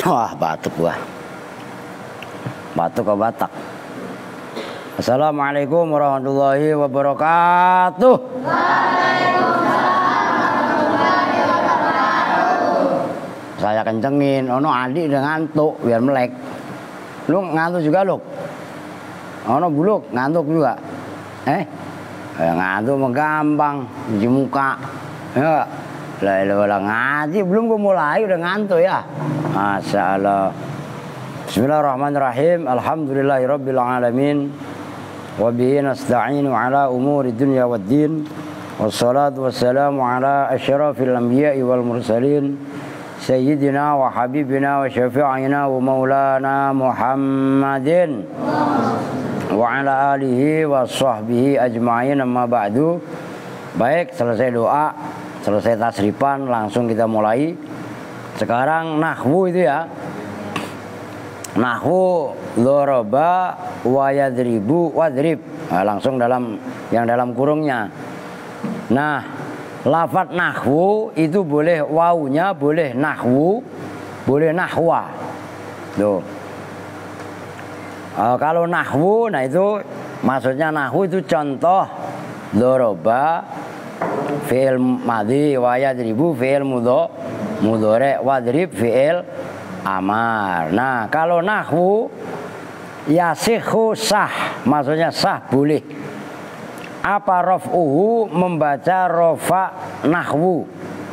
Wah, batuk gua. Batuk ke Batak. Assalamualaikum warahmatullahi wabarakatuh. Saya kencengin, ono adik udah ngantuk biar melek. Lu ngantuk juga lu? Ono buluk ngantuk juga. Ngantuk mah gampang, cuci muka. Ya. Lah ngaji belum gue mulai udah ngantuk ya. Masyaallah. Bismillahirrahmanirrahim. Alhamdulillahirabbil alamin. Wa bihi nasta'inu ala umuri dunya waddin. Wassalatu wassalamu ala asyrafil anbiya'i wal mursalin. Sayyidina wa habibina wa syafi'ina wa maulana Muhammadin wa ala alihi wa sahbihi ajma'in, amma ba'du. Baik, selesai doa, selesai tasrifan, langsung kita mulai. Sekarang nahwu itu ya. Nahwu dzaraba wa yadribu wadrib. Nah, langsung dalam kurungnya. Nah, lafadz nahwu itu boleh wawunya, boleh nahwu, boleh nahwa. Tuh. Kalau nahwu, nah itu maksudnya nahwu itu contoh dzaraba fi'il madhi wa yadribu fi'il mudhari wadrib fi'il amar. Nah, kalau nahwu yasikhu sah, maksudnya sah boleh. Apa raf'uhu, membaca rofa nahwu,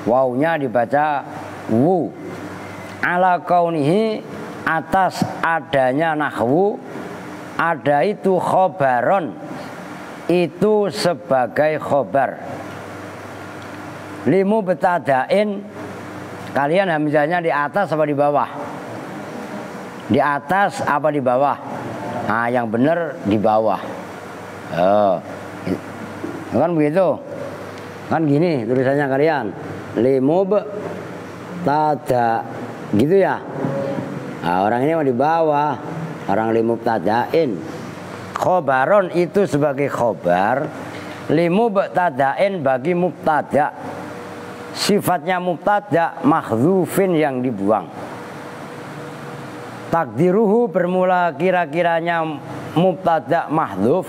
wawunya dibaca wu. Ala kaunihi, atas adanya nahwu, ada itu khobaron, itu sebagai khobar. Limu betadain, kalian hamzahnya di atas apa di bawah? Di atas apa di bawah? Nah, yang benar di bawah. Kan begitu, kan gini tulisannya kalian, limub tada gitu ya. Nah, orang ini mau di bawah, orang limub tadain. Khobaron itu sebagai khobar, limub tadain bagi mubtada, sifatnya mubtada mahdzufin yang dibuang. Takdiruhu bermula kira-kiranya mubtada mahdzuf.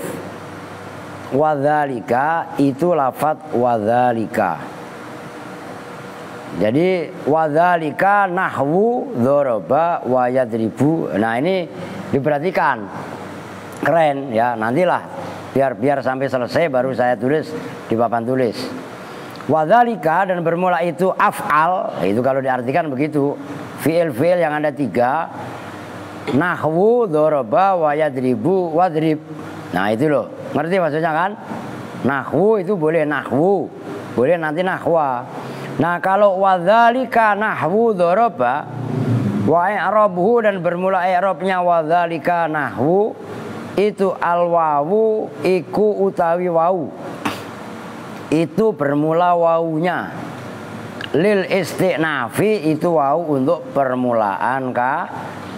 Wadzalika itu lafadz wadzalika. Jadi wadzalika nahwu dzaraba wa yadribu. Nah, ini diperhatikan. Keren ya, nantilah biar sampai selesai baru saya tulis di papan tulis. Wadzalika dan bermula itu af'al, itu kalau diartikan begitu. Fi'il yang ada 3. Nahwu dzaraba wa yadribu wadrib. Nah, itu loh. Ngerti maksudnya kan? Nahwu itu boleh nahwu, boleh nanti nahwa. Nah, kalau wadzalika nahwu dzaraba wa i'rabuhu dan bermula i'rabnya wadzalika nahwu itu alwawu iku utawi wau. Itu bermula wawunya. Lil isti'nafi itu wau untuk permulaan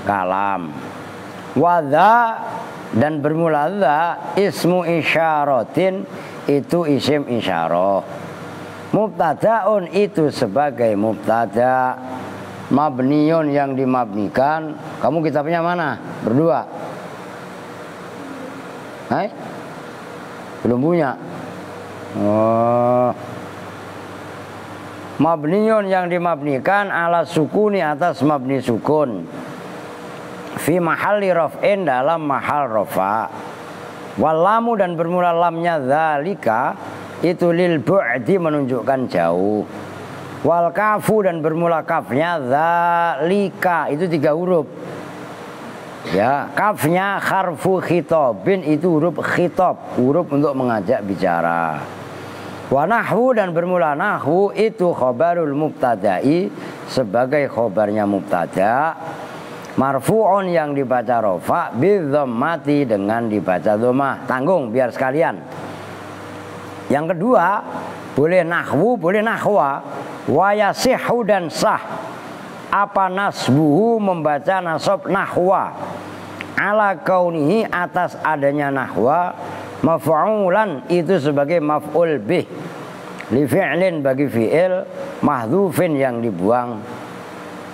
kalam. Wadza dan bermula dza ismu isyaratin itu isim isyarah. Mubtadaun itu sebagai mubtada. Mabniun yang dimabnikan. Kamu kitabnya mana? Berdua? Belum punya? Oh. Mabniun yang dimabnikan ala sukuni atas mabni sukun. Fi mahalli raf'in dalam mahal rafa. Walamu dan bermula lamnya dzalika itu lil bu'di menunjukkan jauh. Wal kafu dan bermula kafnya dzalika itu 3 huruf. Ya, kafnya harfu khitabin itu huruf khitab, huruf untuk mengajak bicara. Wa nahwu dan bermula nahwu itu khabarul mubtada'i sebagai khabarnya mubtada. Marfu'un yang dibaca rofa bidhammati dengan dibaca dhammah. Tanggung biar sekalian. Yang kedua, boleh nahwu, boleh nahwa. Wa yasihhu dan sah. Apa nasbuhu membaca nasab nahwa. Ala kaunihi atas adanya nahwa. Maf'ulan itu sebagai maf'ul bih. Li fi'lin bagi fi'il. Mahdzufin yang dibuang.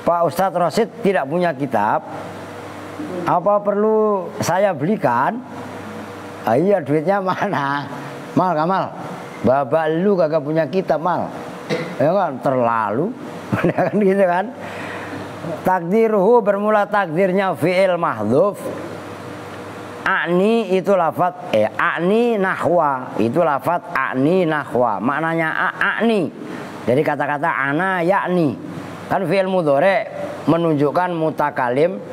Pak Ustadz Rosid tidak punya kitab, apa perlu saya belikan? Ah, iya, duitnya mana? Mal Kamal, bapak lu kagak punya kitab Mal, ya kan, terlalu kan gitu kan. Takdiruhu bermula takdirnya fi'il mahdhuf. A'ni itu lafat a'ni nahwa, itu lafat a'ni nahwa, maknanya a'ni. Jadi kata-kata ana yakni kan fi'il mudhari menunjukkan mutakalim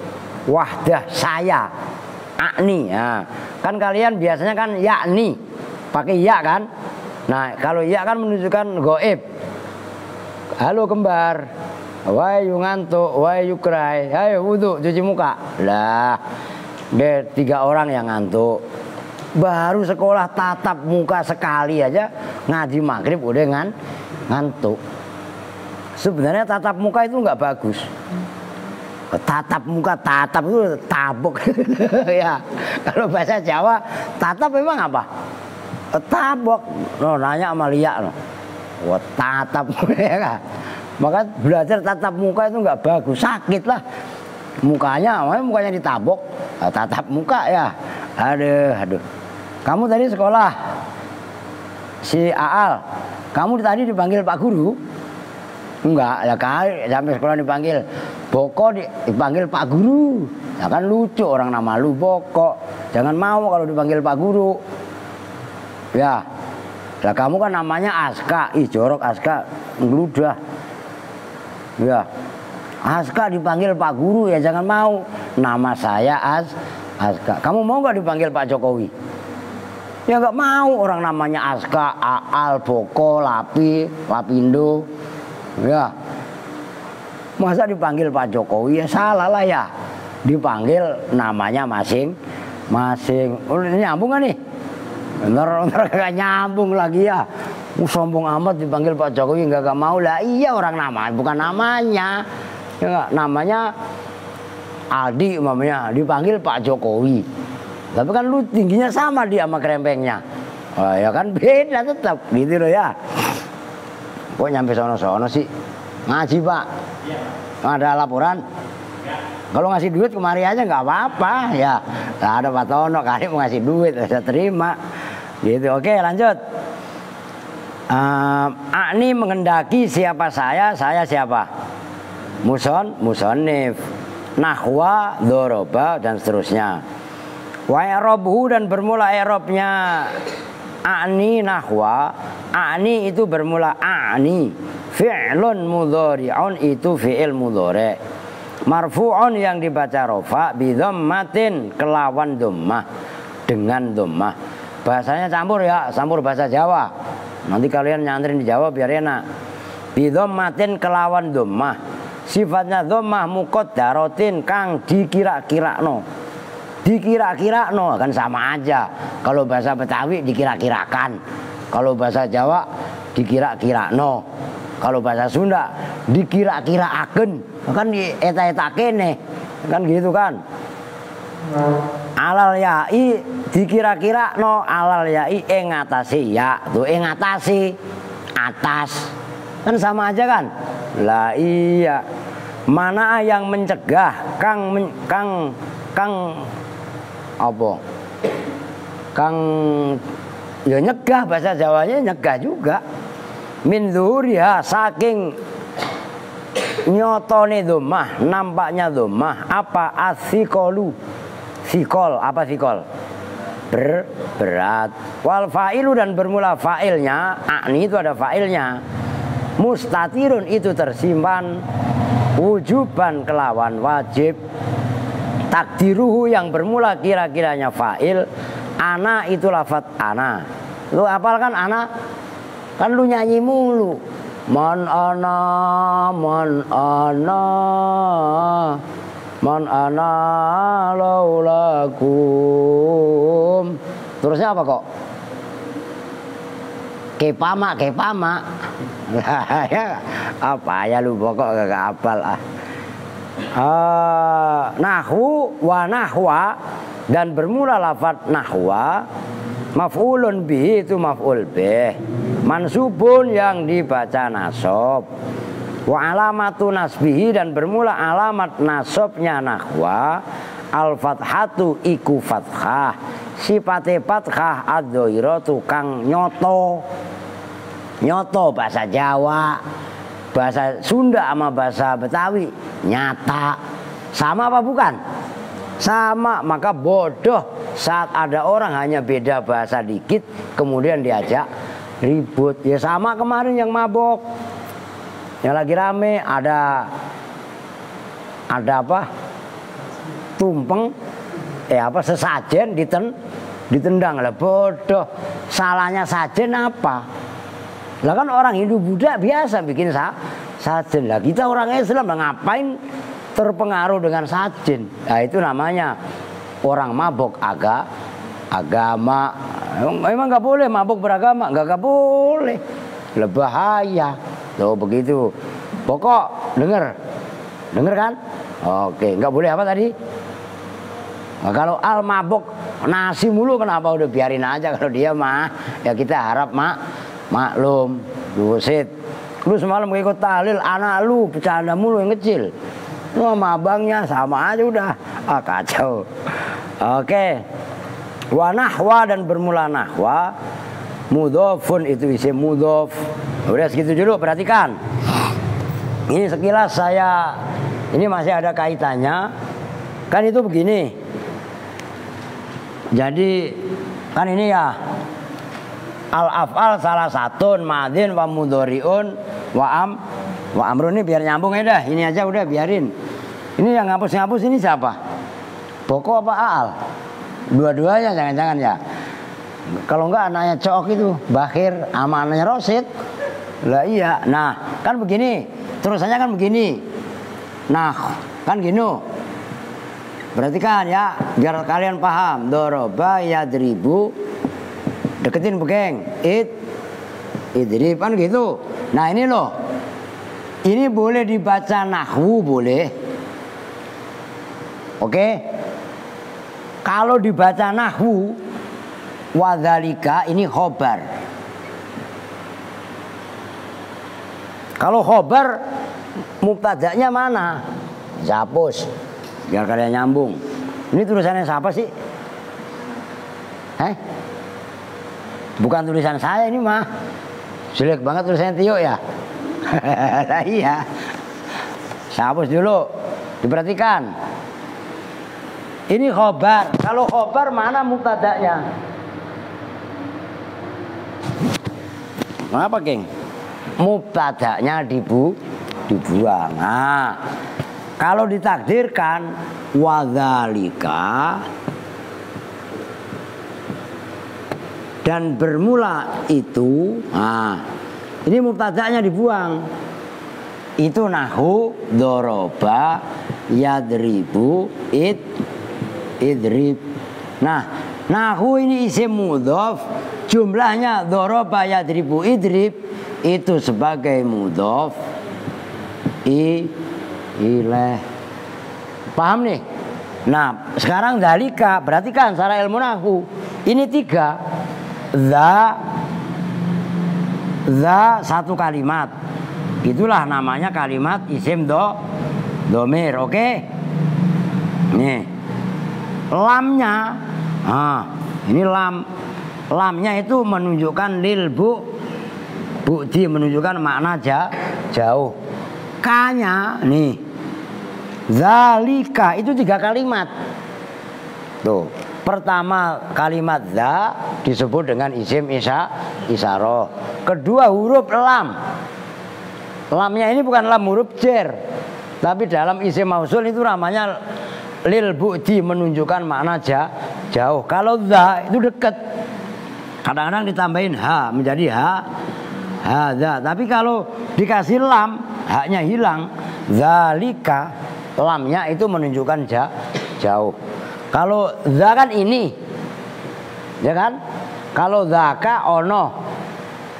wahdah saya. A'ni ya. Kan kalian biasanya kan yakni pakai ya kan. Nah kalau ya kan menunjukkan goib. Halo kembar, wahai you ngantuk, wahai you cry, ayo wudhu cuci muka. Lah deh 3 orang yang ngantuk, baru sekolah tatap muka sekali aja ngaji maghrib udah ngantuk. Sebenarnya tatap muka itu nggak bagus. Tatap muka, tatap itu tabok ya. Kalau bahasa Jawa tatap memang apa? Tabok. No, nanya sama Lia no. Wah, tatap ya kan. Maka belajar tatap muka itu nggak bagus, sakit lah mukanya, mukanya ditabok. Tatap muka ya. Aduh. Kamu tadi sekolah si Aal, kamu tadi dipanggil Pak Guru? Enggak, ya kali sampai sekolah dipanggil Boko, dipanggil Pak Guru. Ya kan lucu, orang nama lu Boko. Jangan mau kalau dipanggil Pak Guru. Ya. Lah kamu kan namanya Aska, ih jorok Aska, ngeludah. Ya. Aska dipanggil Pak Guru ya jangan mau. Nama saya Aska. Kamu mau nggak dipanggil Pak Jokowi? Ya nggak mau, orang namanya Aska, Aal, Boko, Lapindo. Ya. Masa dipanggil Pak Jokowi ya salah lah ya. Dipanggil namanya masing-masing. Oh, nyambung kan nih? Ntar gak nyambung lagi ya. Sombong amat dipanggil Pak Jokowi gak mau lah. Iya orang nama bukan namanya. Ya gak? Namanya Aldi umpamanya dipanggil Pak Jokowi. Tapi kan lu tingginya sama dia sama kerempengnya. Oh, ya kan beda tetap gitu loh ya. Kok nyampe sono-sono sih? Ngaji Pak. Ada laporan? Kalau ngasih duit kemari aja nggak apa-apa ya. Nah, ada Pak Tono kali mau ngasih duit saya terima. Gitu. Oke lanjut. Akni menghendaki siapa saya siapa? Musonif, nahwa, doroba dan seterusnya. Wa i'rabuhu dan bermula i'rabnya akni nahwa. Akni itu bermula akni. Fi'lun mudhari'un itu fi'il mudhari'. Marfu'un yang dibaca rofa bidhammatin kelawan dhammah, dengan dhammah. Bahasanya campur ya, campur bahasa Jawa. Nanti kalian nyantrin di Jawa biar enak. Bidhammatin kelawan dhammah. Sifatnya dhammah muqaddaratin kang dikira-kirakno. Dikira-kirakno kan sama aja. Kalau bahasa Betawi dikira-kirakan. Kalau bahasa Jawa dikira-kirakno. Kalau bahasa Sunda dikira-kiraaken. Kan eta-eta kene. Kan gitu kan. Alal ya'i dikira-kira no alal ya'i ngatasi ya tuh ngatasi atas kan sama aja kan. Lah iya, mana yang mencegah kang apa kang ya nyegah, bahasa Jawanya nyegah juga. Min zuhuriha saking nyotone dhammah, nampaknya dhammah apa asikolu. Sikol, apa sikol? Berat. Wal fa'ilu dan bermula fa'ilnya, akni itu ada fa'ilnya. Mustatirun itu tersimpan, wujuban kelawan wajib. Takdiruhu yang bermula kira-kiranya fa'il, ana itu lafat ana. Lu hafal kan ana? Kan lu nyanyi mulu. Man ana, man ana. Man ana laulakum. Terusnya apa kok? Kepama. Ya, apa ya lu pokok gak hafal ah. Nahwu wa nahwa dan bermula lafaz nahwa. Maf'ulun bihi itu maf'ul bih. Mansubun yang dibaca nasab. Wa alamatu nasbihi, dan bermula alamat nasabnya nahwa al-fathatu iku fathah, sifate fathah ad-dhairatu kang nyoto. Nyoto bahasa Jawa, bahasa Sunda sama bahasa Betawi nyata. Sama apa bukan? Sama. Maka bodoh saat ada orang hanya beda bahasa dikit kemudian diajak ribut. Ya sama kemarin yang mabok, yang lagi rame ada apa? Tumpeng, sesajen ditendang. Lah bodoh. Salahnya sajen apa? Lah kan orang Hindu Buddha biasa bikin sajen. Lah kita orang Islam lah ngapain terpengaruh dengan sajen? Nah itu namanya orang mabok agama. Memang nggak boleh mabok beragama, nggak boleh. Lah bahaya. Tuh begitu. Pokok denger kan? Oke, nggak boleh apa tadi? Nah, kalau al mabok nasi mulu kenapa udah biarin aja, kalau dia mah ya kita harap maklum. Buset. Lu semalam ikut tahlil, anak lu bercanda mulu yang kecil. Lu sama abangnya sama aja udah. Kacau. Oke. Wa nahwa, dan bermula nahwa mudhofun itu isim mudhof. Udah segitu dulu, perhatikan. Ini sekilas ini masih ada kaitannya. Kan itu begini. Jadi kan ini ya al-af'al salah satun madin wa mudhari'un wa amrun. Ini biar nyambung ya dah. Ini aja udah biarin. Ini yang ngapus ini siapa? Boko apa Aal? Dua-duanya jangan-jangan ya. Kalau enggak anaknya Cook itu Bakhir sama anaknya Rosid. Lah iya. Nah kan begini, terusannya kan begini. Nah kan gini. Perhatikan ya, biar kalian paham. Doroba yadribu, deketin begeng. Idrib kan gitu. Nah ini loh, ini boleh dibaca nahwu, boleh. Oke. Kalau dibaca nahwu, wadzalika ini khobar. Kalau khobar, mubtada'nya mana? Zapus. Biar kalian nyambung. Ini tulisannya siapa sih? Bukan tulisan saya ini mah. Jelek banget tulisannya Tio ya. Nah, iya. Saya hapus dulu. Diperhatikan. Ini khobar. Kalau khobar mana mubtada'nya? Kenapa, geng? Mubtada'nya dibuang. Nah, kalau ditakdirkan wadzalika, dan bermula itu, nah ini mubtada'nya dibuang. Itu nahwu doroba yadribu idrib. Nah, nahwu ini isim mudhof, jumlahnya doroba yadribu idrib itu sebagai mudhof ilaih. Paham nih? Nah, sekarang dalika, perhatikan secara ilmu nahwu. Ini 3. Za satu kalimat. Itulah namanya kalimat isim domir, oke? Nih. Lamnya. Ini lamnya itu menunjukkan lil bu'di, menunjukkan makna jauh. K-nya nih. Zalika itu 3 kalimat. Tuh, pertama kalimat za disebut dengan isim isyarah. Kedua huruf lam. Lamnya ini bukan lam huruf jar, tapi dalam isim mausul itu namanya lil bu'di, menunjukkan makna jauh. Kalau za itu dekat. Kadang-kadang ditambahin ha menjadi hadza. Tapi kalau dikasih lam, haknya hilang. Zalika, lamnya itu menunjukkan jauh. Kalau za kan ini, ya kan? Kalau zaka ono,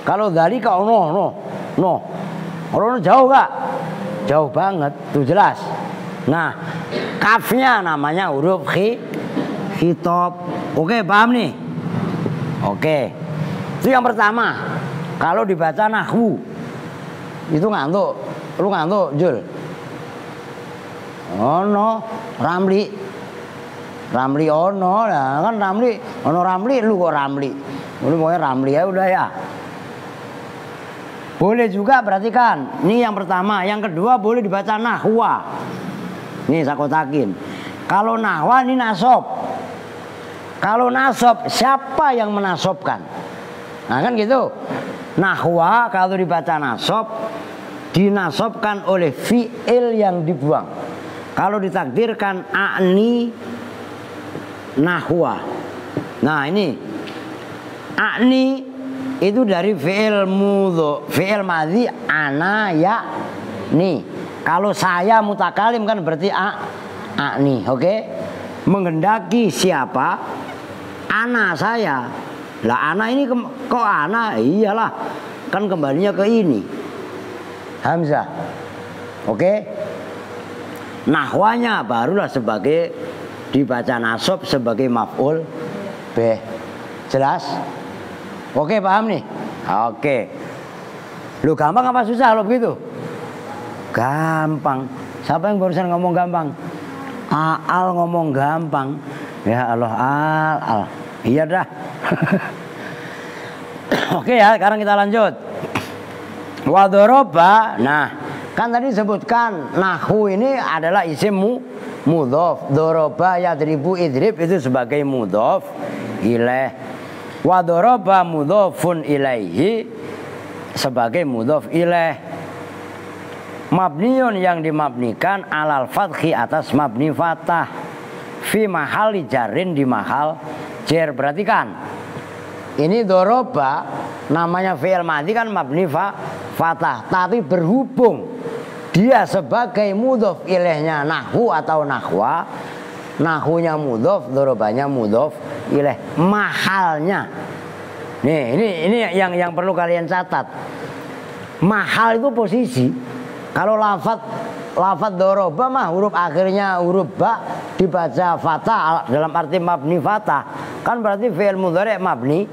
kalau zalika ono, ono jauh gak? Jauh banget, tuh jelas. Nah, kafnya namanya huruf khitab. Oke, paham nih? Oke, itu yang pertama. Kalau dibaca nahwu itu ngantuk. Lu ngantuk, Jul? Ono Ramli. Ramli ono, ya kan Ramli, ono Ramli, lu kok Ramli. Lu pokoknya Ramli ya udah ya. Boleh juga perhatikan. Ini yang pertama, yang kedua boleh dibaca nahwa. Nih saya kotakin. Kalau nahwa ini nasob. Kalau nasob siapa yang menasobkan? Nah kan gitu. Nahwa kalau dibaca nasob dinasobkan oleh fi'il yang dibuang. Kalau ditakdirkan a'ni nahwa. Nah ini a'ni itu dari fi'il mudho, fi'il madhi ana ya ni. Kalau saya mutakalim kan berarti a'ni, oke? Menghendaki siapa? Ana saya. Lah ana ini kok ana? Iyalah, kan kembalinya ke ini. Hamzah. Oke? Nahwanya barulah sebagai dibaca nasab sebagai maf'ul bih. Jelas? Oke, paham nih? Oke. Lu gampang apa susah lo begitu? Gampang. Siapa yang barusan ngomong gampang? Al ngomong gampang. Ya Allah, al. Iya dah. Oke ya, sekarang kita lanjut. Wadoroba. Nah, kan tadi disebutkan nahwu ini adalah isim mudhof. Doroba yadribu idrib itu sebagai mudhof ilaih. Wadoroba mudhofun ilaihi sebagai mudhof ilaih. Mabniun yang dimabnikan alal fathi atas mabni fatah. Fi mahali jarin di mahal jar. Perhatikan. Ini doroba namanya fi'il madhi kan mabni fatah, tapi berhubung dia sebagai mudhof ilaihnya nahwu atau nahwa, nahwunya mudhof, dorobanya mudhof ilaih, mahalnya. Nih, ini yang perlu kalian catat. Mahal itu posisi. Kalau lafaz doroba mah huruf akhirnya huruf ba dibaca fatah dalam arti mabni fatah, kan berarti fi'il mudhari' mabni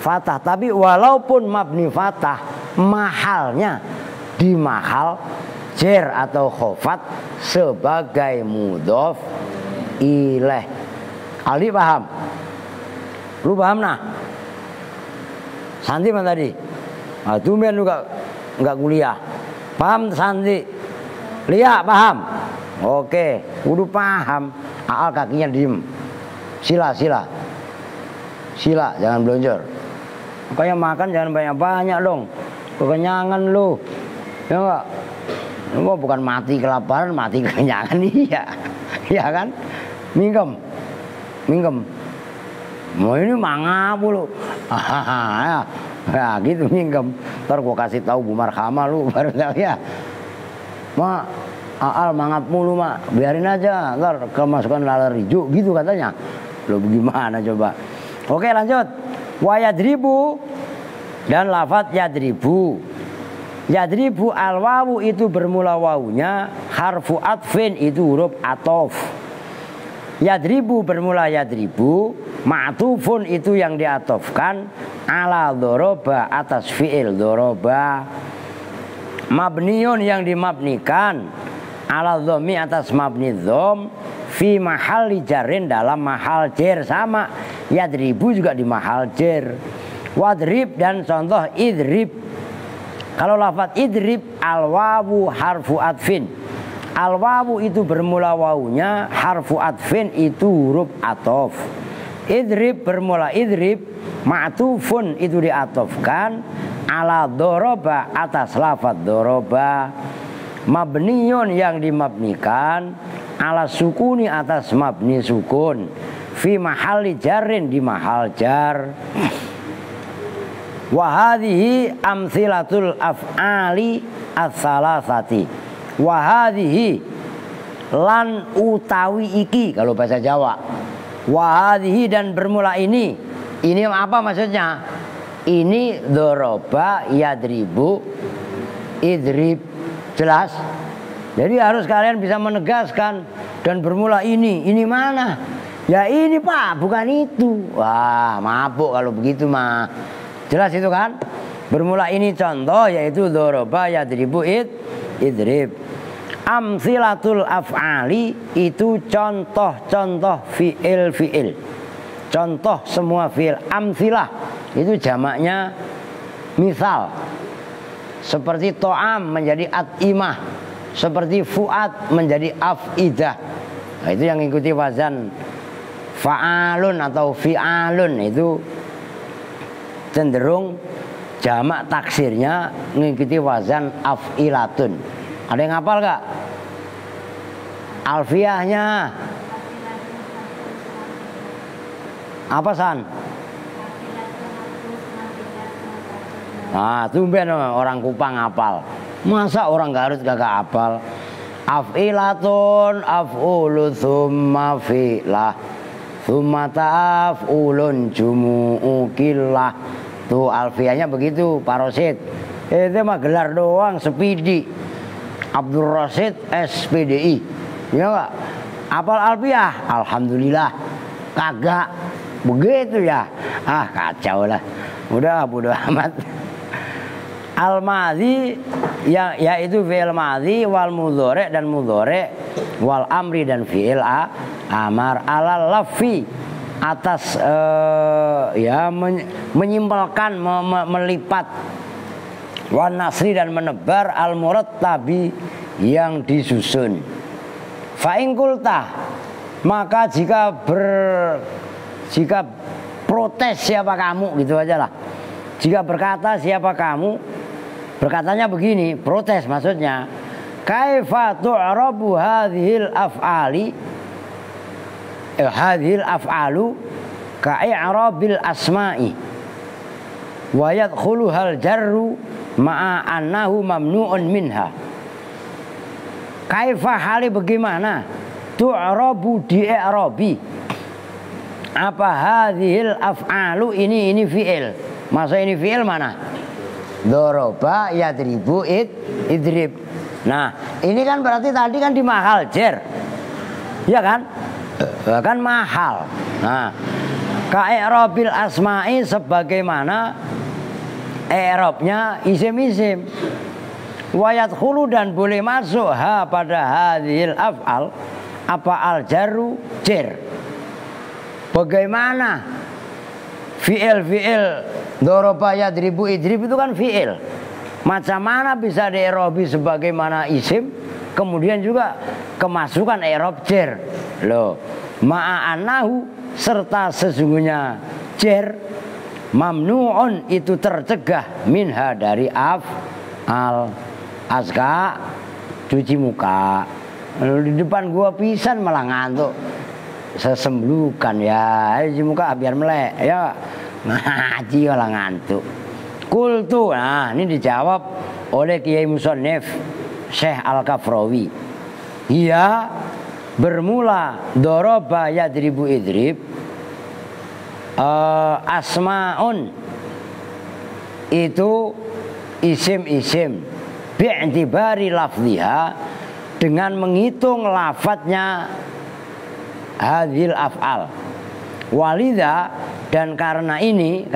fatah. Tapi walaupun mabni fatah, mahalnya di mahal jar atau khofat sebagai mudhof ilaih. Ali paham? Lu paham nah? Santi mana tadi? Nah, tumben lu nggak kuliah. Paham Santi? Lia paham? Oke, udah paham. Aal kakinya diem. Sila, jangan blonjor. Makanya makan jangan banyak-banyak dong. Kekenyangan lu. Ya enggak? Lu bukan mati kelaparan, mati kekenyangan. Iya. Iya kan? Mingkem. Mau ini mangap lu. Ya gitu mingkem. Ntar gua kasih tahu Bu Marhama lu baru tahu ya. Ma, Aal mangap mulu mak, biarin aja, ntar kemasukan laler hijau gitu katanya. Lo bagaimana coba? Oke lanjut. Wa yadribu dan lafadz yadribu. Yadribu al wawu itu bermula wawunya, harfu atfin itu huruf atof. Yadribu bermula yadribu, ma'tufun itu yang diatofkan, ala doroba atas fi'il doroba. Mabniun yang dimabnikan, ala dhomi atas mabni dhom, fi mahali jarin dalam mahal jar. Sama yadribu juga di mahal jar. Wadrib dan contoh idrib. Kalau lafadz idrib al wawu harfu atfin. Al wawu itu bermula wawunya, harfu atfin itu huruf atof. Idrib bermula idrib, ma'tufun itu diatofkan, ala doroba atas lafadz doroba. Mabniun yang dimabnikan, ala sukuni atas mabni sukun, fi mahali jarin di mahal jar. Wahadihi amsilatul af'ali as-salasati. Wahadihi lan utawi iki kalau bahasa Jawa. Wahadihi dan bermula ini. Ini apa maksudnya? Ini doroba yadribu idrib. Jelas? Jadi harus kalian bisa menegaskan dan bermula ini. Ini mana? Ya ini Pak, bukan itu. Wah, mabuk kalau begitu mah. Jelas itu kan? Bermula ini contoh yaitu doroba yadribu idrib. Amsilatul af'ali itu contoh-contoh fi'il. Contoh semua fi'il. Amsilah itu jamaknya misal. Seperti to'am menjadi at'imah, seperti fu'ad menjadi af'idah. Nah, itu yang ikuti wazan fa'alun atau fi'alun, itu cenderung jamak taksirnya mengikuti wazan af'ilatun. Ada yang hafal gak? Alfiahnya apa San? Nah, tumben orang Kupang hafal. Masa orang Garut gak hafal? Af'ilatun af'ulu thumma fi'lah thumma ta'af'ulun jumu'u killah. Tuh alfiahnya begitu Pak Rosid. Itu mah gelar doang, Spidi. Abdul Rosid SPDI. Ya enggak? Hafal alfiah? Alhamdulillah. Kagak. Begitu ya. Ah, kacau lah. Udah bodo amat. Al-madhi yaitu fi'il madhi, wal mudhari dan mudhari, wal amri dan fi'il amar, ala lafi atas menyimpulkan, melipat, wan nasri dan menebar, al murattabi yang disusun. Fa in qulta, maka jika protes siapa kamu, gitu aja lah. Jika berkata siapa kamu, berkatanya begini, protes maksudnya. Kaifa tu'rabu hadhil af'ali, hadhil af'alu ka'i'rabil asma'i wa yadkhuluhal jarru ma'a annahu mamnu'un minha. Kaifa, hali bagaimana, tu'rabu di'rabi apa hadhil af'alu, ini fi'il. Masa ini fi'il mana? Doroba yadribu idrib. Nah, ini kan berarti tadi kan di mahal jer, ya kan? Kan mahal. Nah, ka'i'rabil asma'i sebagaimana i'rabnya isim-isim. Wa yadkhulu dan boleh masuk ha pada hadhil af'al apa al jarru jer. Bagaimana fi'il doroba yadribu idrib itu kan fi'il. Macam mana bisa di-i'rabi sebagaimana isim, kemudian juga kemasukan i'rab jer. Loh, ma'anahu serta sesungguhnya jer mamnu'un itu tercegah minha dari af'al. Aska cuci muka. Lalu di depan gua pisan malah ngantuk. Sesemblukan ya, cuci muka biar melek ya. Ngaji malah ngantuk. Kultu, nah ini dijawab oleh Kiai Musannif Syekh Al-Kafrawi. Ia bermula doroba yadribu idrib asmaun itu isim-isim bi'tibari lafziha dengan menghitung lafadznya hadhil af'al. Walidha, dan karena ini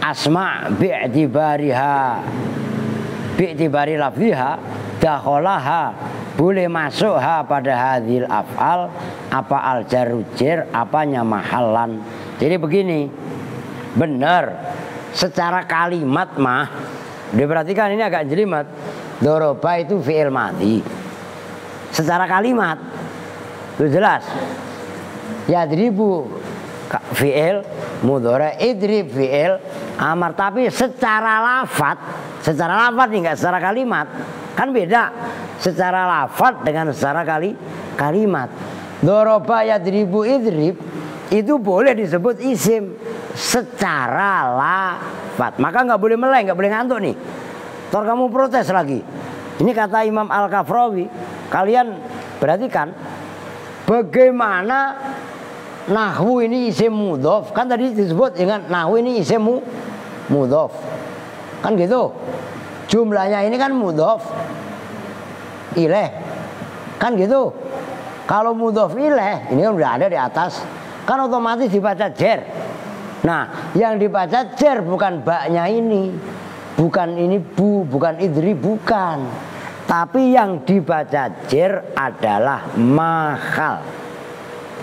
asma bi'tibari lafziha dakholaha boleh masuk ha pada hadhil af'al apa al jarujir apanya mahallan. Jadi begini, benar secara kalimat mah diperhatikan, ini agak jelimet. Doroba itu fi'il madhi secara kalimat itu jelas. Yadribu fi'il mudhari, idrib fi'il amar. Tapi secara lafaz nih, enggak secara kalimat. Kan beda secara lafaz dengan secara kalimat. Doroba yadribu idrib itu boleh disebut isim secara lafaz. Maka nggak boleh meleng, nggak boleh ngantuk nih. Ntar kamu protes lagi. Ini kata Imam Al-Kafrawi. Kalian perhatikan bagaimana nahwu ini isim mudhof. Kan tadi disebut dengan nahwu ini isim mudhof. Kan gitu. Jumlahnya ini kan mudhof ilaih. Kan gitu. Kalau mudhof ilaih ini kan udah ada di atas, kan otomatis dibaca jer. Nah, yang dibaca jer bukan baknya ini. bukan ini bu, bukan idri, bukan. Tapi yang dibaca jer adalah mahal.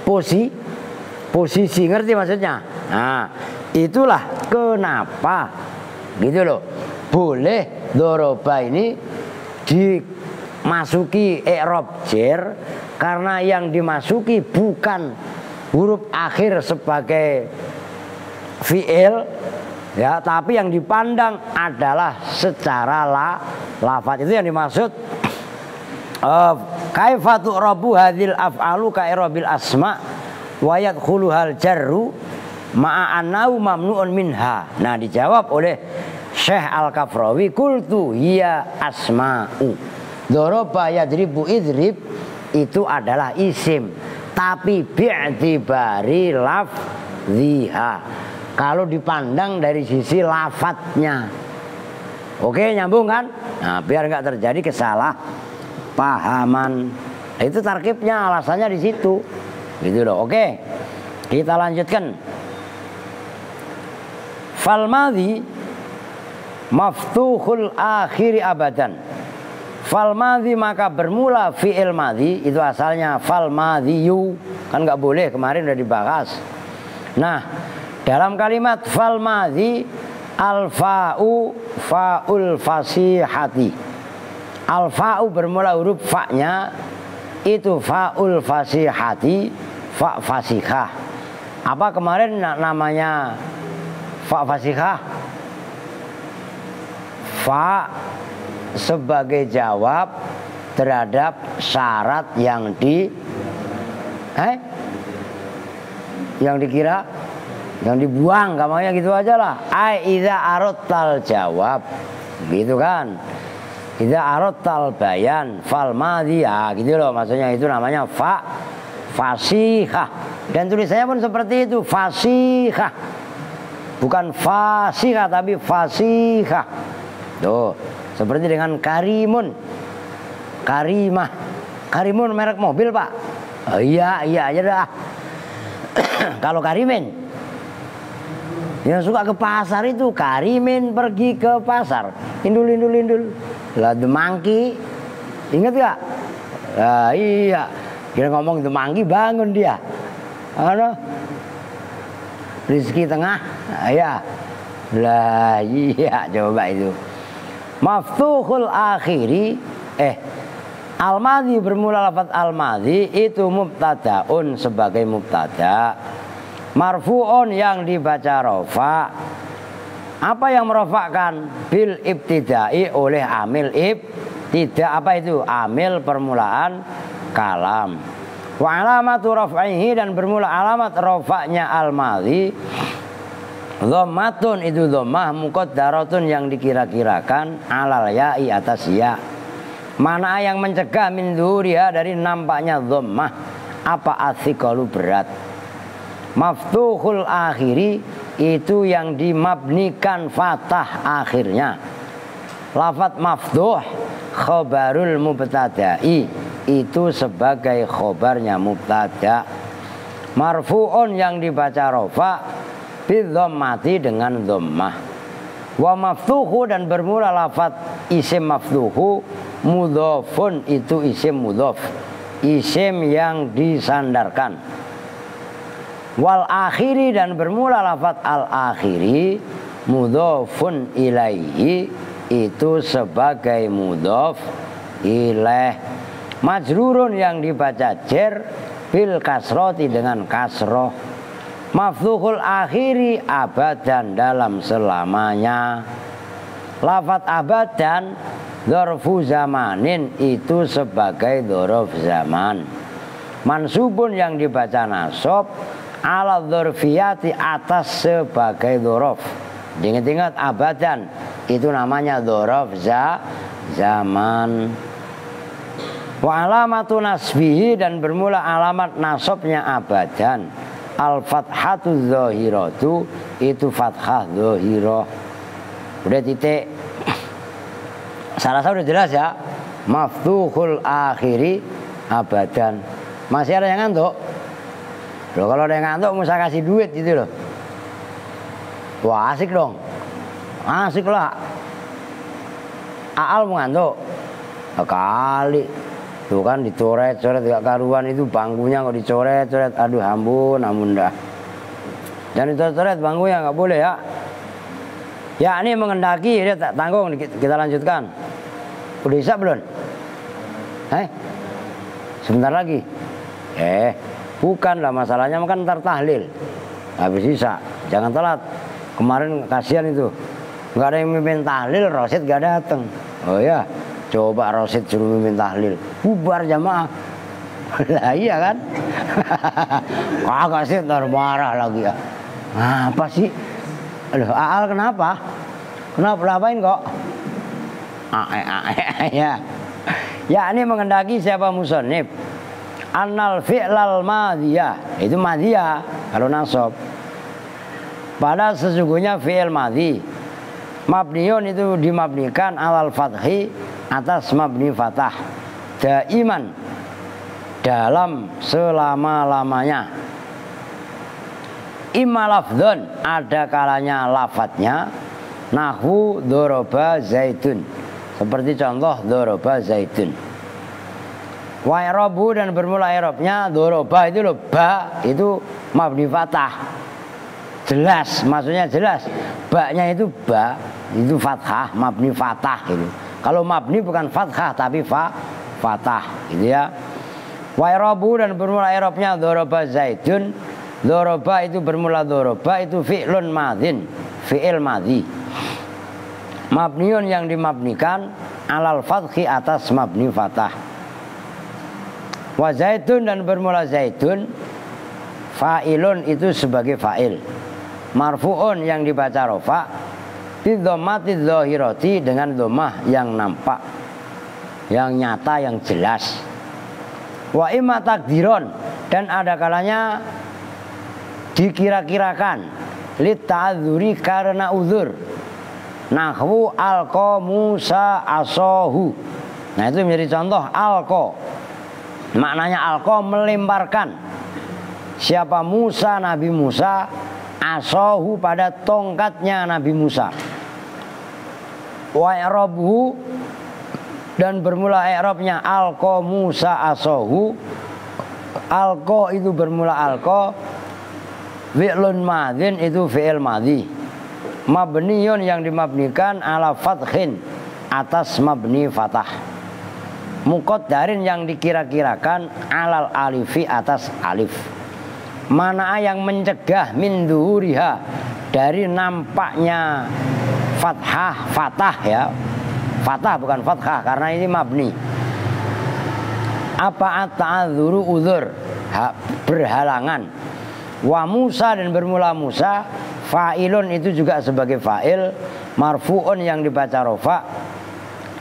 Posisi, ngerti maksudnya? Nah, itulah kenapa gitu loh. Boleh doroba ini dimasuki i'rab jer karena yang dimasuki bukan huruf akhir sebagai fi'il ya, tapi yang dipandang adalah secara lafaz. Itu yang dimaksud kaifa tu'rabu hadhil af'alu ka i'rabil asma wa yadkhuluhal jarru ma'a annahu mamnu'un minha. Nah, dijawab oleh Syekh Al-Kafrawi, qultu hiya asma'u. Doroba yadribu idrib itu adalah isim, tapi bi'tibari lafziha, kalau dipandang dari sisi lafadznya. Oke, nyambung kan? Nah, biar nggak terjadi kesalahpahaman. Itu tarkibnya, alasannya di situ. Gitu loh. Oke. Kita lanjutkan. Fal madhi maftuhul akhiri abadan. Fal madhi maka bermula fi'il madhi itu asalnya fal madhiyu, kan nggak boleh, kemarin udah dibahas. Nah, dalam kalimat fal madhi al fa'u fa'ul fasihati. Al fa'u bermula huruf fa-nya itu fa'ul fasihati, fa fasihah. Apa kemarin namanya fa fasihah? Fa sebagai jawab terhadap syarat yang yang dibuang, gampangnya gitu aja lah. Idza aradtal jawab, gitu kan. Idza aradtal bayan fal madhi, ya gitu loh maksudnya. Itu namanya fa fasihah. Dan tulisannya pun seperti itu, fasihah. Bukan fasihah tapi fasihah. Tuh, seperti dengan karimun, karimah. Karimun merek mobil, Pak. Oh, iya aja dah. Kalau karimin yang suka ke pasar itu, karimin pergi ke pasar, indul. Lah demangki, ingat gak? Lah iya, dia ngomong demangki bangun dia. Ano? Rizki tengah, ya. Lah iya, coba itu. Maftuhul akhiri, al-madhi bermula lafaz al-madhi itu mubtadaun sebagai mubtada, marfu'un yang dibaca rofa. Apa yang merofakkan? Bil ibtidai, oleh amil ibtida. Apa itu? Amil permulaan kalam. Wa alamatu raf'ihi, dan bermula alamat rofaknya al-madhi dhammatun, itu dhammah muqaddaratun yang dikira-kirakan alal ya'i, atas ya. Mana yang mencegah min dhuhuriha, dari nampaknya dhammah. Apa? atsiqalu, berat. Maftuhul akhiri itu yang dimabnikan fathah akhirnya. Lafaz maftuh khobarul mubtada'i, itu sebagai khobarnya mubtada. Marfu'un yang dibaca rofa bidhammati, dengan dhammah. Wa maftuhu, dan bermula lafaz isim maftuhu mudhofun, itu isim mudhof, isim yang disandarkan. Wal akhiri, dan bermula lafaz al akhiri mudhofun ilaihi, itu sebagai mudhof ilaih. Majrurun yang dibaca jer bil kasroti, dengan kasroh. Maftuhul akhiri abadan, dalam selamanya. Lafaz abadan dzarfu zamanin, itu sebagai dzarf zaman. Mansubun yang dibaca nasab ala dzarfiyati, atas sebagai dzaraf. Ingat-ingat abadan itu namanya dzaraf zaman. Wa alamatu nasbihi, dan bermula alamat nasabnya abadan al fathatu dzahiratu, itu fathah dzahirah. Udah titik. Salah satu udah jelas ya. Maftuhul akhiri abadan. Masih ada yang ngantuk? Loh, kalau ada yang ngantuk mau saya kasih duit gitu loh. Wah, asik dong. Asik lah. Aal mau ngantuk. Kali tuh kan dicoret-coret gak karuan, itu bangkunya kok dicoret-coret. Aduh ampun dah. Jangan dicoret bangkunya, nggak boleh ya. Ya ini mengendaki, dia tak tanggung, kita lanjutkan. Udah isya belum? Sebentar lagi. Bukan lah, masalahnya kan ntar tahlil. Habis isya, jangan telat. Kemarin kasihan itu, nggak ada yang mimpin tahlil, Rosid gak datang. Oh ya, coba Rosid suruh mimpin tahlil, bubar jamaah. Lah iya kan? Kagak sih, ntar marah lagi ya. Apa sih? Aduh, Aal kenapa? Kenapa lapain kok? Ya. Ya ini mengendaki siapa musonib? Annal fi'lal madiyah, itu madiyah kalau nasab. Pada sesungguhnya fi'il madhi mabniun itu dimabnikan alal fathi atas mabni fatah, daiman dalam selama-lamanya. Imma lafdzun, ada kalanya lafadznya, nahwu doroba zaitun, seperti contoh doroba zaitun. Wa i'rabu, dan bermula i'rabnya doroba itu loh, ba itu mabni fatah. Jelas, maksudnya jelas. Ba-nya itu ba, itu fathah, mabni fatah gitu. Kalau mabni bukan fathah tapi fatah gitu ya. Wa i'rabu, dan bermula i'rabnya doroba zaitun. Doroba itu bermula doroba itu fi'lun madhin, fi'il madhi. Mabniun yang dimabnikan alal fathi atas mabni fatah. Wa zaitun, dan bermula zaitun fa'ilun itu sebagai fa'il. Marfu'un yang dibaca rofa bidhammati dzahirati, dengan dhammah yang nampak, yang nyata, yang jelas. Wa imma takdiron, dan ada kalanya dikira-kirakan lit ta'adzuri, karena uzur. Nahwu alqa Musa asohu. Nah itu menjadi contoh alqa. Maknanya alqa melemparkan. Siapa Musa, Nabi Musa, asohu pada tongkatnya Nabi Musa. Wa i'rabuhu, dan bermula i'rabnya alqa Musa asohu. Alqa itu bermula alqa, fi'lun madhin itu fi'il madhi. Mabniyun yang dimabnikan ala fathin atas mabni fatah. Muqaddarin yang dikira-kirakan alal alifi atas alif. Mana yang mencegah min duhuriha, dari nampaknya fathah, fatah ya. Fatah bukan fathah karena ini mabni. Apa at-ta'adzuru uzur, berhalangan. Wa Musa, dan bermula Musa fa'ilun itu juga sebagai fa'il, marfu'un yang dibaca rofa.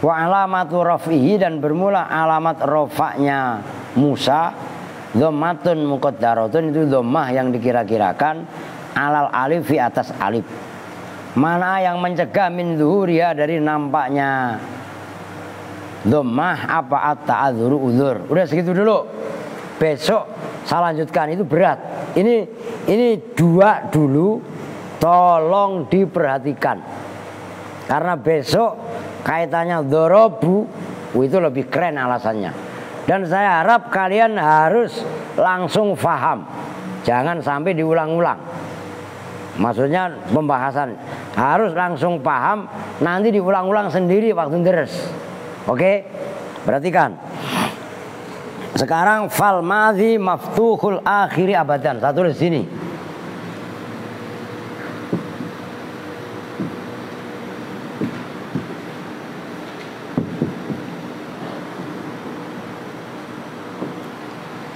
Wa alamatu raf'ihi, dan bermula alamat rofa'nya Musa dhammatun muqaddaratun, itu dhammah yang dikira-kirakan alal alifi atas alif. Mana yang mencegah min zuhuriha, dari nampaknya dhammah apa at-ta'adzuru uzur. Udah segitu dulu. Besok saya lanjutkan, itu berat. Ini dua dulu, tolong diperhatikan. Karena besok kaitannya dorobu itu lebih keren alasannya. Dan saya harap kalian harus langsung paham. Jangan sampai diulang-ulang. Maksudnya pembahasan harus langsung paham, nanti diulang-ulang sendiri waktu deres. Oke? Perhatikan. Sekarang fal madhi maftuhul akhiri abadan. Saya tulis sini.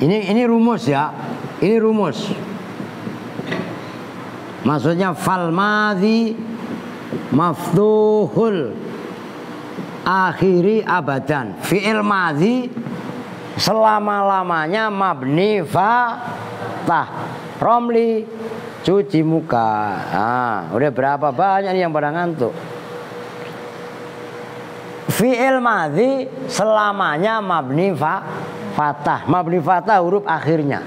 Ini rumus ya. Ini rumus. Maksudnya fal madhi maftuhul akhiri abadan. Fi'il madhi selama-lamanya mabni fatah. Romli cuci muka. Udah berapa banyak nih yang pada ngantuk. Fi'il madhi selamanya mabni fatah. Mabni fatah huruf akhirnya.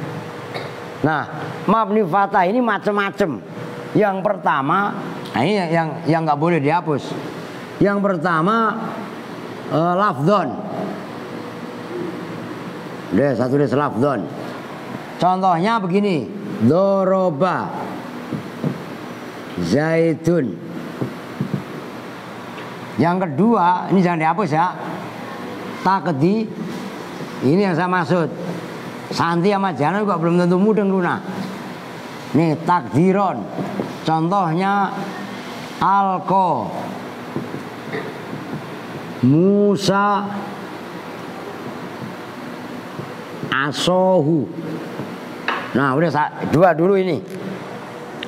Nah, mabni fatah ini macam-macam. Yang pertama, nah ini yang nggak boleh dihapus. Yang pertama lafdhon. Deh, saya tulis lafdhon. Contohnya begini, doroba Zaidun. Yang kedua, ini jangan dihapus ya. Takdi, ini yang saya maksud. Santi sama Jana juga belum tentu mudeng Luna. Nih takdiron. Contohnya alko Musa asohu. Nah udah dua dulu ini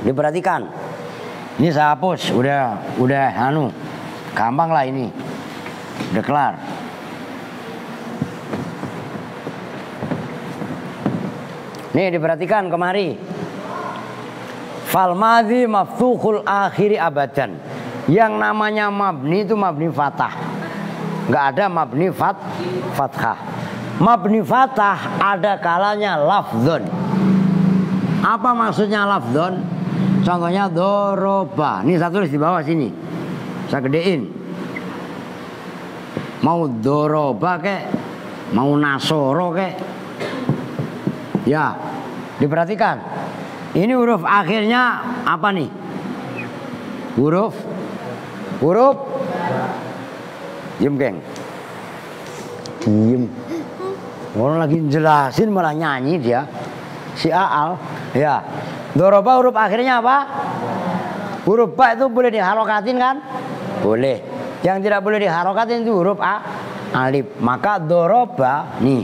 diperhatikan. Ini saya hapus. Udah gampang lah ini. Udah kelar. Nih diperhatikan kemari. Fal madhi maftuhul akhiri abadan. Yang namanya mabni itu mabni fathah. Nggak ada mabni fathah. Mabni fathah ada kalanya lafdzon. Apa maksudnya lafdzon? Contohnya doroba. Ini saya tulis di bawah sini. Saya gedein. Mau doroba kek, mau nasoro kek. Ya, diperhatikan. Ini huruf akhirnya apa nih? Huruf diem geng. Diem. Orang lagi jelasin malah nyanyi dia. Si Aal. Ya. Doroba huruf akhirnya apa? Huruf ba itu boleh diharokatin kan? Boleh. Yang tidak boleh diharokatin itu huruf alif. Maka doroba nih.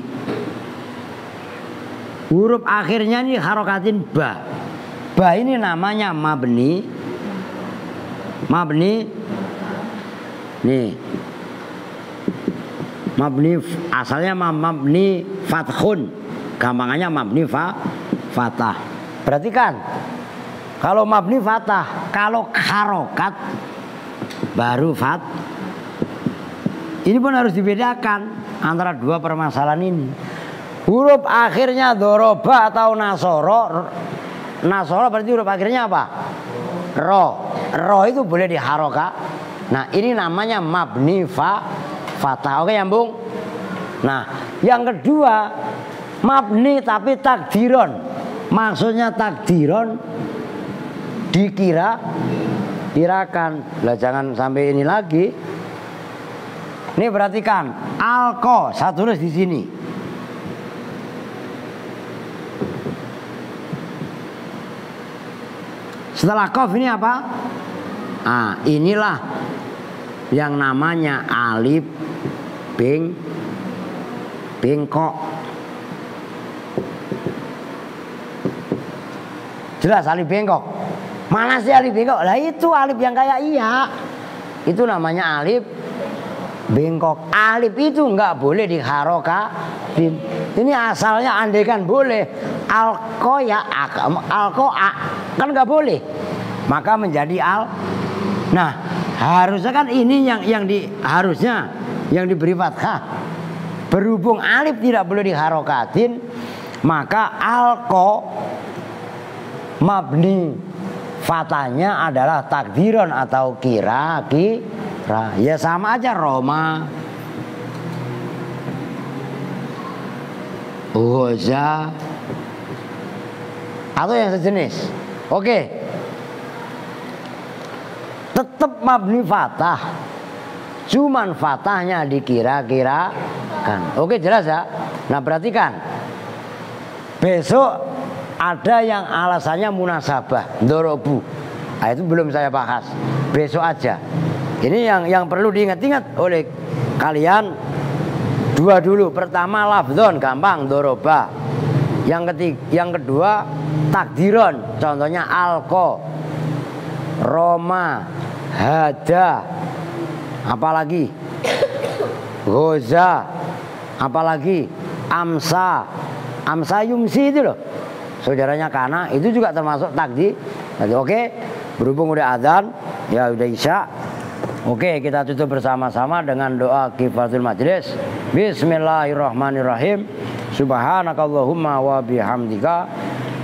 Huruf akhirnya nih harokatin ba. Ba ini namanya mabni. Nih. Mabni asalnya mabni fathun. Gampangannya mabni fathah. Perhatikan. Kalau mabni fathah, kalau harokat baru ini pun harus dibedakan antara dua permasalahan ini. Huruf akhirnya doroba atau nasoro. Nasoro berarti huruf akhirnya apa? Ro itu boleh diharoka. Nah ini namanya mabni fathah. Oke nyambung. Nah yang kedua mabni tapi takdiron. Maksudnya takdiron dikirakan. Lah jangan sampai ini lagi. Ini perhatikan. Alko saya tulis di sini. Setelah kof ini apa? Inilah yang namanya alif bengkok. Jelas alif bengkok. Mana sih alif bengkok? Lah itu alif yang kayak iya. Itu namanya alif bengkok. Alif itu nggak boleh diharokatin. Ini asalnya andaikan boleh. Alko kan nggak boleh. Maka menjadi al. Nah harusnya kan ini harusnya yang diberi fathah. Berhubung alif tidak boleh diharokatin, maka alko mabni fathahnya adalah takdiron atau kira. Ya sama aja Roma, Uhoza atau yang sejenis. Oke. Tetap mabni fathah. Cuman fathahnya dikira-kirakan. Oke jelas ya. Nah perhatikan. Besok ada yang alasannya munasabah, dorobu. Nah, itu belum saya bahas. Besok aja. Ini yang perlu diingat-ingat oleh kalian. Dua dulu. Pertama lafdzon gampang doroba. Yang kedua takdiron. Contohnya alko, Roma, hada, apalagi goza, apalagi amsa yumsi itu loh. Saudaranya Kana itu juga termasuk takdir. Oke, berhubung udah adzan, ya udah isya. Oke, kita tutup bersama-sama dengan doa kifaratul majlis. Bismillahirrahmanirrahim. Subhanakallahumma wa bihamdika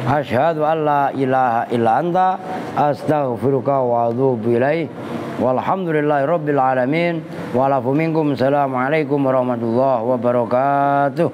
asyhadu an la ilaha illa anta astaghfiruka wa atubu ilaik. Walhamdulillahirabbil alamin. Wa lafu minkum. Assalamualaikum warahmatullahi wabarakatuh.